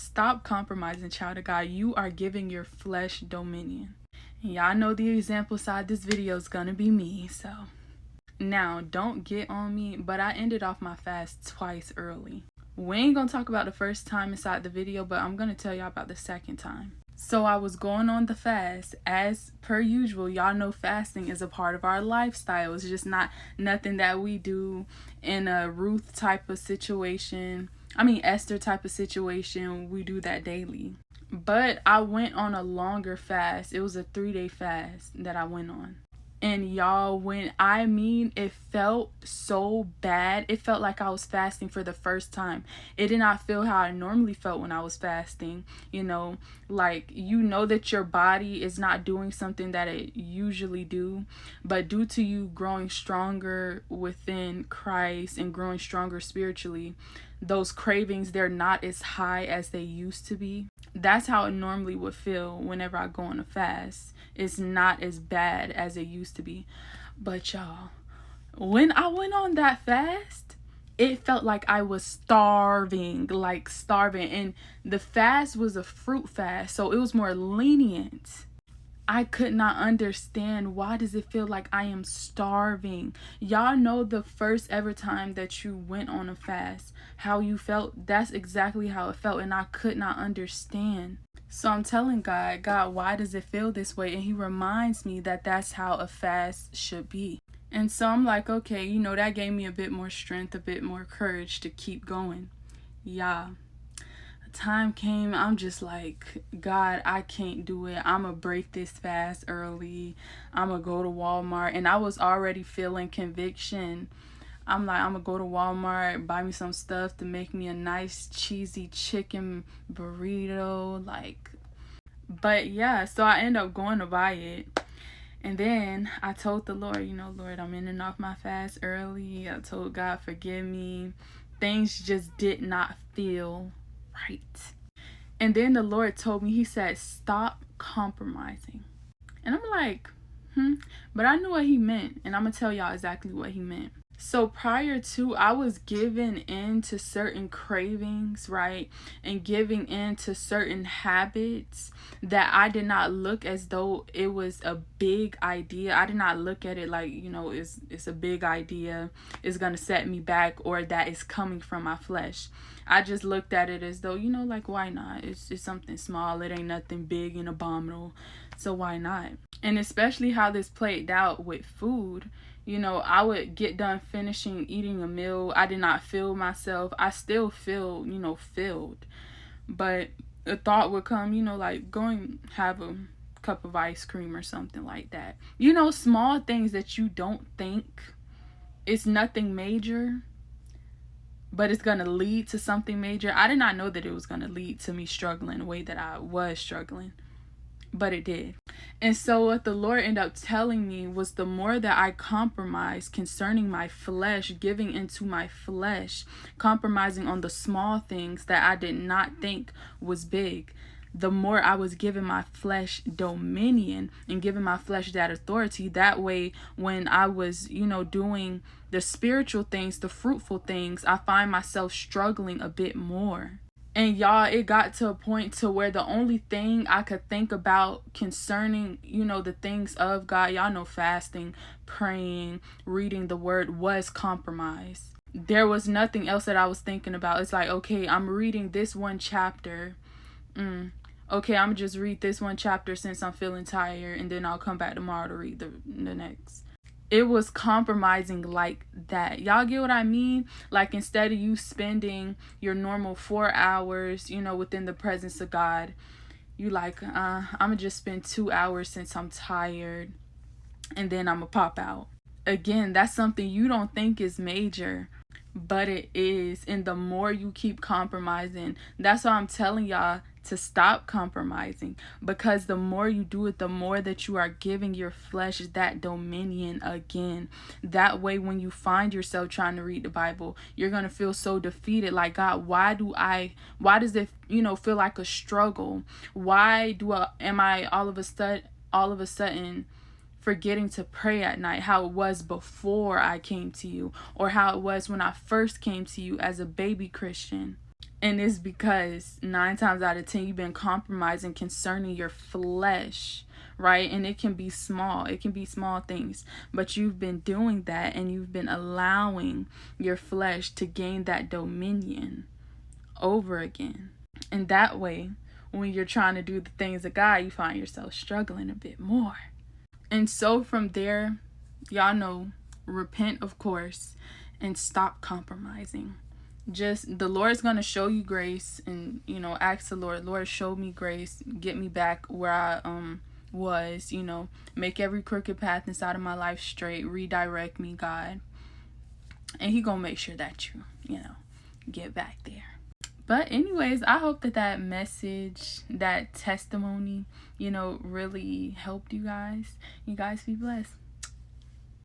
Stop compromising, child of God. You are giving your flesh dominion. And y'all know the example side this video is gonna be me, so. Now, don't get on me, but I ended off my fast twice early. We ain't gonna talk about the first time inside the video, but I'm gonna tell y'all about the second time. So I was going on the fast. As per usual, y'all know fasting is a part of our lifestyle. It's just not nothing that we do in a Ruth type of situation. Esther type of situation. We do that daily. But I went on a longer fast. It was a 3-day fast that I went on. And y'all, it felt so bad. It felt like I was fasting for the first time. It did not feel how I normally felt when I was fasting. That your body is not doing something that it usually do. But due to you growing stronger within Christ and growing stronger spiritually, those cravings, they're not as high as they used to be. That's how it normally would feel whenever I go on a fast. It's not as bad as it used to be. But y'all, when I went on that fast, it felt like I was starving. And the fast was a fruit fast, so it was more lenient. I could not understand, why does it feel like I am starving? Y'all know the first ever time that you went on a fast, how you felt? That's exactly how it felt, and I could not understand. So I'm telling God, why does it feel this way? And he reminds me that that's how a fast should be. And so I'm like, okay, that gave me a bit more strength, a bit more courage to keep going. Yeah. Time came, I'm just like, God, I can't do it. I'm gonna break this fast early. I'm gonna go to Walmart. And I was already feeling conviction. I'm like, I'm gonna go to Walmart, buy me some stuff to make me a nice cheesy chicken burrito. But yeah, so I end up going to buy it. And then I told the Lord, Lord, I'm in and off my fast early. I told God, forgive me. Things just did not feel right. And then the Lord told me, he said, stop compromising. And I'm like, but I knew what he meant, and I'm gonna tell y'all exactly what he meant. So prior to, I was giving in to certain cravings, right? And giving in to certain habits that I did not look as though it was a big idea. I did not look at it like, it's a big idea. It's going to set me back, or that is coming from my flesh. I just looked at it as though, why not? It's just something small. It ain't nothing big and abominable. So why not? And especially how this played out with food. I would get done finishing eating a meal. I did not feel myself. I still feel, filled. But a thought would come, go and have a cup of ice cream or something like that. Small things that you don't think, it's nothing major, but it's going to lead to something major. I did not know that it was going to lead to me struggling the way that I was struggling. But it did. And so what the Lord ended up telling me was, the more that I compromised concerning my flesh, giving into my flesh, compromising on the small things that I did not think was big, the more I was giving my flesh dominion and giving my flesh that authority. That way, when I was, doing the spiritual things, the fruitful things, I find myself struggling a bit more. And y'all, it got to a point to where the only thing I could think about concerning, the things of God, y'all know, fasting, praying, reading the word, was compromise. There was nothing else that I was thinking about. It's like, okay, I'm reading this one chapter. Okay, I'm just read this one chapter since I'm feeling tired, and then I'll come back tomorrow to read the next. It was compromising like that. Y'all get what I mean? Like, instead of you spending your normal 4 hours, within the presence of God, you like, I'm gonna just spend 2 hours since I'm tired, and then I'm gonna pop out. Again, that's something you don't think is major, but it is. And the more you keep compromising, that's why I'm telling y'all to stop compromising, because the more you do it, the more that you are giving your flesh that dominion again. That way, when you find yourself trying to read the Bible, you're going to feel so defeated. Like, God, why does it, feel like a struggle? Why am I all of a sudden forgetting to pray at night, how it was before I came to you, or how it was when I first came to you as a baby Christian? And it's because 9 times out of 10 you've been compromising concerning your flesh, right? And it can be small. It can be small things. But you've been doing that, and you've been allowing your flesh to gain that dominion over again. And that way, when you're trying to do the things of God, you find yourself struggling a bit more. And so from there, y'all know, repent, of course, and stop compromising. Just, the Lord's going to show you grace, and, you know, ask the Lord, show me grace, get me back where I was, you know, make every crooked path inside of my life straight, redirect me, God. And he going to make sure that you know, get back there. But anyways, I hope that message, that testimony, you know, really helped you guys. You guys be blessed.